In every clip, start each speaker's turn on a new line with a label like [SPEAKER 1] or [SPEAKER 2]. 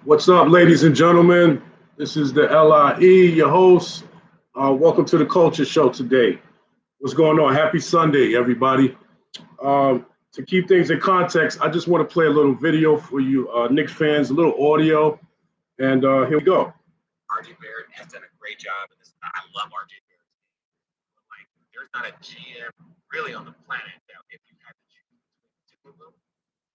[SPEAKER 1] What's up, ladies and gentlemen? This is the LIE, your host. Welcome to the Culture Show today. What's going on? Happy Sunday, everybody. To keep things in context, I just want to play a little video for you, Knicks fans, a little audio, and here we go.
[SPEAKER 2] RJ Barrett has done a great job in this. I love RJ Barrett. Like, there's not a GM really on the planet that if you had to choose between the two of them,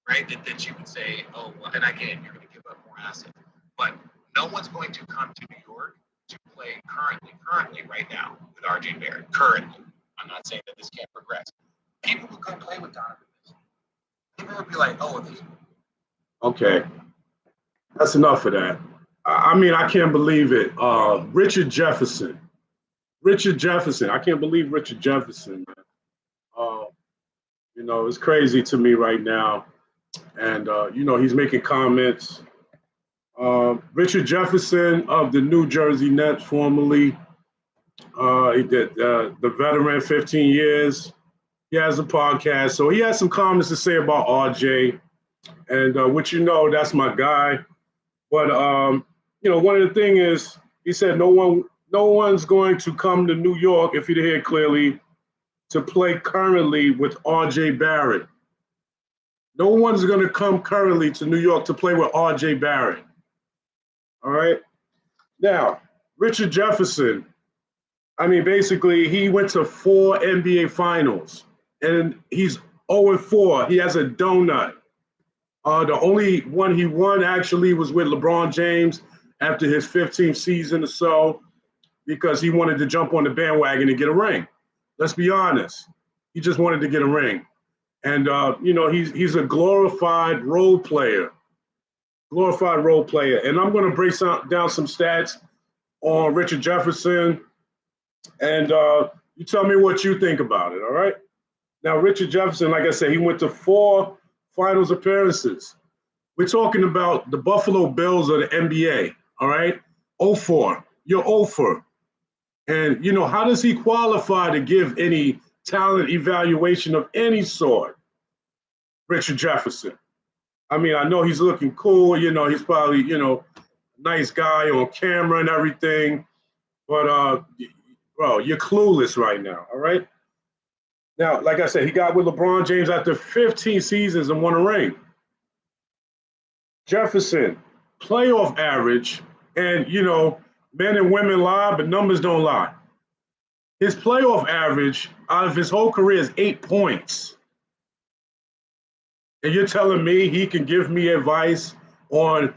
[SPEAKER 2] right, that you would say, oh, well, and again, you're going to give up more assets. But no one's going to come to New York to play currently right now with RJ Barrett. Currently. I'm not saying that this can't progress. People would come play with Donovan Mitchell. People would be like, oh, if he.
[SPEAKER 1] Okay, that's enough of that. I mean, I can't believe it. Richard Jefferson. Richard Jefferson. I can't believe Richard Jefferson. Uh, it's crazy to me right now. And, he's making comments. Richard Jefferson of the New Jersey Nets, formerly, he did the veteran, 15 years. He has a podcast, so he has some comments to say about RJ, and that's my guy. But one of the things is, he said no one's going to come to New York, if you hear clearly, to play currently with RJ Barrett. No one's going to come currently to New York to play with RJ Barrett. All right. Now, Richard Jefferson, I mean, basically, he went to 4 NBA finals, and he's 0-4. He has a donut. The only one he won actually was with LeBron James after his 15th season or so, because he wanted to jump on the bandwagon and get a ring. Let's be honest. He just wanted to get a ring. And, he's a glorified role player. And I'm going to break down some stats on Richard Jefferson, and you tell me what you think about it, all right? Now, Richard Jefferson, like I said, he went to 4 finals appearances. We're talking about the Buffalo Bills of the NBA, all right? 0-4. You're 0-4. And, how does he qualify to give any talent evaluation of any sort? Richard Jefferson. I mean, I know he's looking cool. He's probably, nice guy on camera and everything. But, bro, you're clueless right now, all right? Now, like I said, he got with LeBron James after 15 seasons and won a ring. Jefferson, playoff average, and, men and women lie, but numbers don't lie. His playoff average out of his whole career is 8 points. And you're telling me he can give me advice on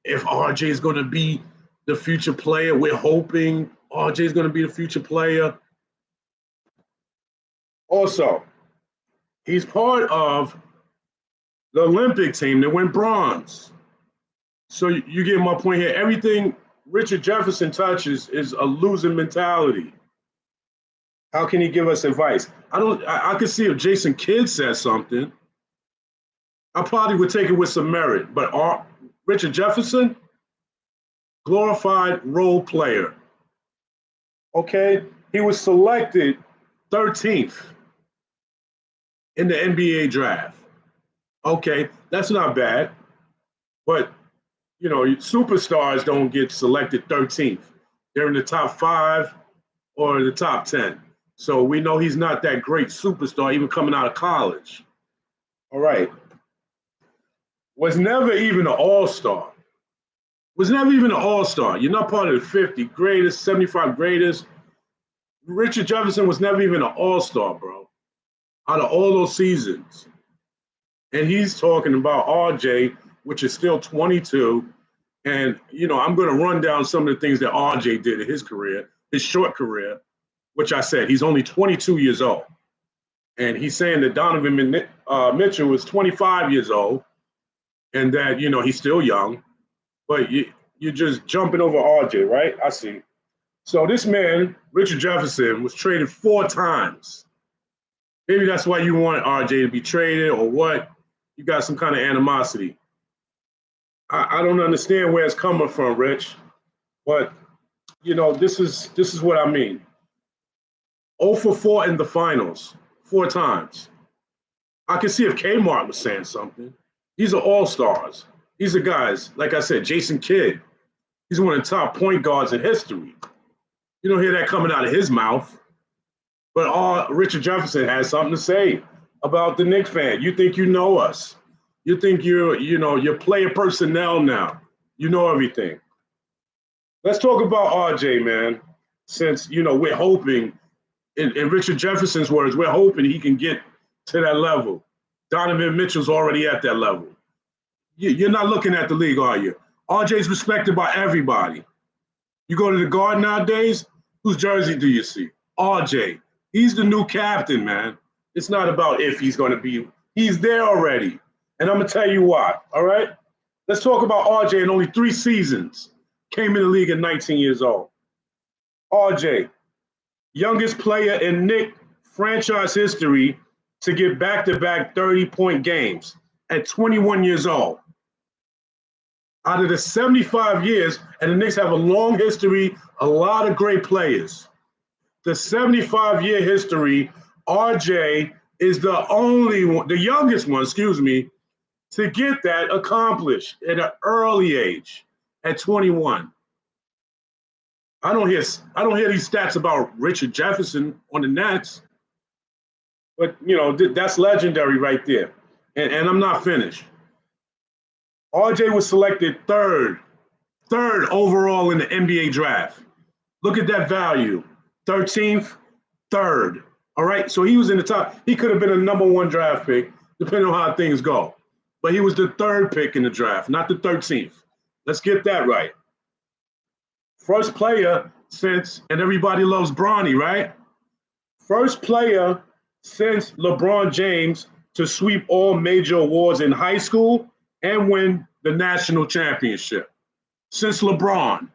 [SPEAKER 1] if RJ is going to be the future player? We're hoping RJ is going to be the future player. Also, he's part of the Olympic team that went bronze. So you get my point here. Everything Richard Jefferson touches is a losing mentality. How can he give us advice? I could see if Jason Kidd said something, I probably would take it with some merit. But Richard Jefferson, glorified role player. Okay, he was selected 13th in the NBA draft. Okay, that's not bad. But, superstars don't get selected 13th. They're in the top 5 or the top 10. So we know he's not that great superstar even coming out of college. All right. Was never even an all-star. You're not part of the 50 greatest, 75 greatest. Richard Jefferson was never even an all-star, bro, out of all those seasons. And he's talking about RJ, which is still 22. And, I'm going to run down some of the things that RJ did in his career, his short career, which I said he's only 22 years old. And he's saying that Donovan Mitchell was 25 years old and that, he's still young. But you're just jumping over RJ, right? I see. So this man, Richard Jefferson, was traded 4 times. Maybe that's why you want RJ to be traded or what. You got some kind of animosity. I don't understand where it's coming from, Rich. But, this is what I mean. 0-4 in the finals, 4 times. I can see if Kmart was saying something. These are all-stars. These are guys, like I said, Jason Kidd. He's one of the top point guards in history. You don't hear that coming out of his mouth. But Richard Jefferson has something to say about the Knicks fan. You think you know us. You think you're player personnel now. You know everything. Let's talk about RJ, man. Since, we're hoping, in Richard Jefferson's words, we're hoping he can get to that level. Donovan Mitchell's already at that level. You're not looking at the league, are you? RJ's respected by everybody. You go to the Garden nowadays, whose jersey do you see? RJ. He's the new captain, man. It's not about if he's going to be. He's there already. And I'm going to tell you why, all right? Let's talk about RJ in only 3 seasons. Came in the league at 19 years old. RJ, youngest player in Knicks franchise history to get back-to-back 30-point games at 21 years old. Out of the 75 years, and the Knicks have a long history, a lot of great players. The 75-year history, RJ is the youngest one, to get that accomplished at an early age, at 21. I don't hear these stats about Richard Jefferson on the Nets, but that's legendary right there. And I'm not finished. RJ was selected third overall in the NBA draft. Look at that value. 13th, third. All right. So he was in the top. He could have been a number 1 draft pick, depending on how things go. But he was the 3rd pick in the draft, not the 13th. Let's get that right. First player since, and everybody loves Bronny, right? First player since LeBron James to sweep all major awards in high school and win the national championship. Since LeBron.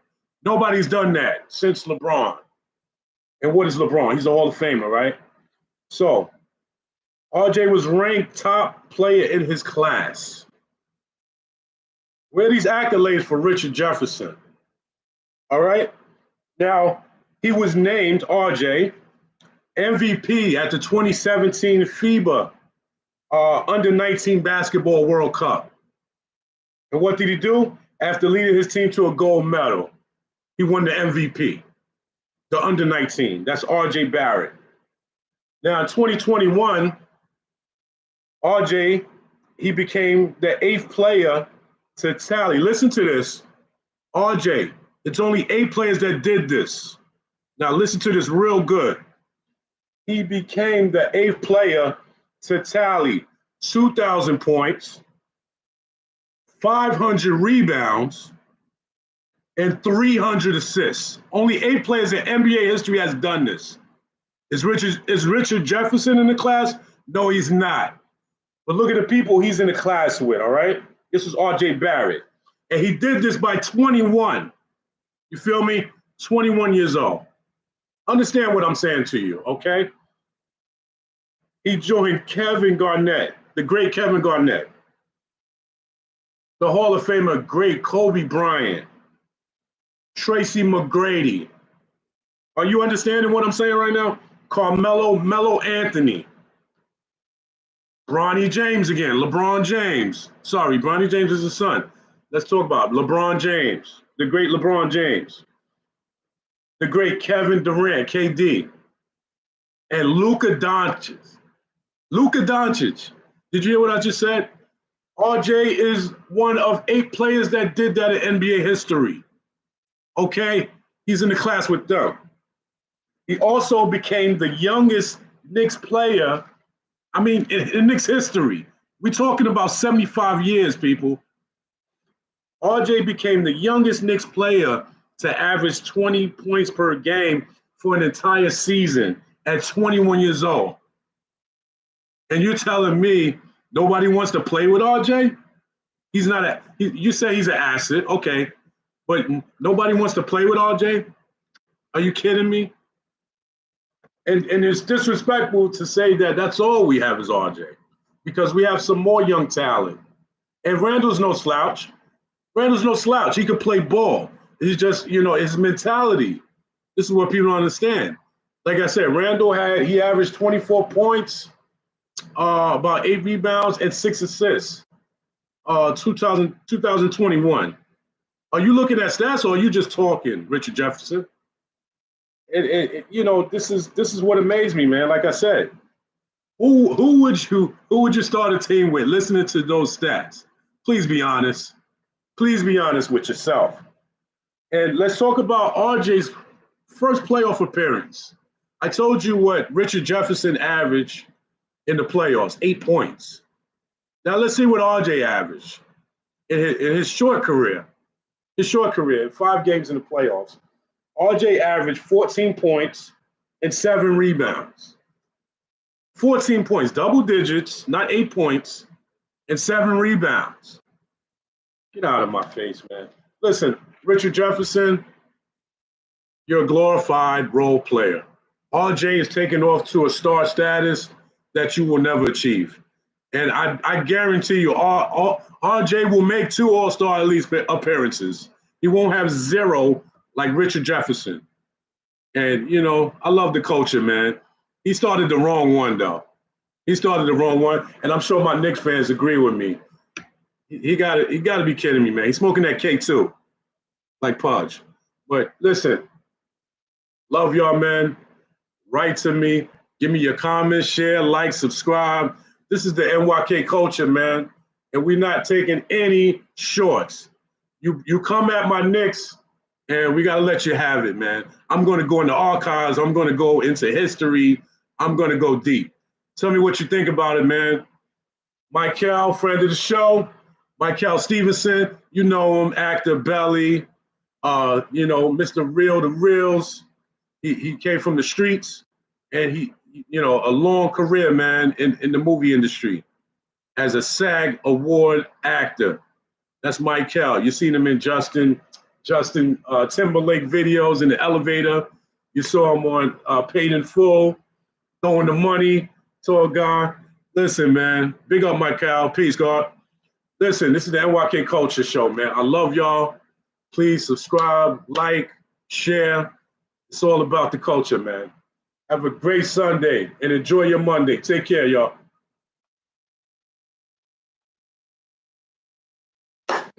[SPEAKER 1] Nobody's done that since LeBron. And what is LeBron? He's a Hall of Famer, right? So, RJ was ranked top player in his class. Where are these accolades for Richard Jefferson? All right? Now, he was named, RJ, MVP at the 2017 FIBA Under-19 Basketball World Cup. And what did he do? After leading his team to a gold medal, he won the MVP. The under-19. That's RJ Barrett. Now, in 2021, RJ, he became the 8th player to tally. Listen to this. RJ, it's only 8 players that did this. Now, listen to this real good. He became the 8th player to tally 2,000 points, 500 rebounds, and 300 assists. Only 8 players in NBA history has done this. Is Richard Jefferson in the class? No, he's not. But look at the people he's in the class with, all right? This is RJ Barrett. And he did this by 21. You feel me? 21 years old. Understand what I'm saying to you, okay? He joined Kevin Garnett, the great Kevin Garnett, the Hall of Famer, great Kobe Bryant, Tracy McGrady. Are you understanding what I'm saying right now? Melo Anthony. Bronny James again, LeBron James. Sorry, Bronny James is his son. Let's talk about LeBron James, the great LeBron James, the great Kevin Durant, KD, and Luka Doncic. Luka Doncic. Did you hear what I just said? RJ is one of 8 players that did that in NBA history. Okay? He's in the class with them. He also became the youngest Knicks player, in Knicks history. We're talking about 75 years, people. RJ became the youngest Knicks player to average 20 points per game for an entire season at 21 years old. And you're telling me nobody wants to play with RJ? He's not you say he's an asset, okay, but nobody wants to play with RJ? Are you kidding me? And it's disrespectful to say that that's all we have is RJ, because we have some more young talent. And Randall's no slouch. Randall's no slouch. He could play ball. He's just, his mentality. This is what people don't understand. Like I said, Randall he averaged 24 points, about 8 rebounds and 6 assists. 2021. Are you looking at stats or are you just talking, Richard Jefferson? This is what amazed me, man. Like I said, who would you start a team with? Listening to those stats, please be honest. Please be honest with yourself. And let's talk about RJ's first playoff appearance. I told you what Richard Jefferson averaged in the playoffs, 8 points. Now let's see what RJ averaged in his short career. His short career, 5 games in the playoffs. RJ averaged 14 points and 7 rebounds. 14 points, double digits, not 8 points, and 7 rebounds. Get out of my face, man. Listen, Richard Jefferson, you're a glorified role player. RJ is taking off to a star status that you will never achieve. And I guarantee you, RJ will make 2 All-Star at least appearances. He won't have 0 like Richard Jefferson. And, I love the culture, man. He started the wrong one, though. He started the wrong one. And I'm sure my Knicks fans agree with me. He got to be kidding me, man. He's smoking that K too, like Pudge. But listen, love y'all, man. Write to me. Give me your comments, share, like, subscribe. This is the N.Y.K culture, man. And we're not taking any shorts. You come at my Knicks, and we got to let you have it, man. I'm going to go into archives. I'm going to go into history. I'm going to go deep. Tell me what you think about it, man. N.Y.K, friend of the show. N.Y.K Stevenson, you know him, actor Belly, Mr. Real the Reels. He came from the streets, and he, a long career, man, in the movie industry as a SAG award actor. That's N.Y.K. You seen him in Justin Timberlake videos in the elevator. You saw him on Paid in Full, throwing the money to a guy. Listen, man, big up N.Y.K. Peace, God. Listen, this is the N.Y.K Culture Show, man. I love y'all. Please subscribe, like, share. It's all about the culture, man. Have a great Sunday and enjoy your Monday. Take care, y'all.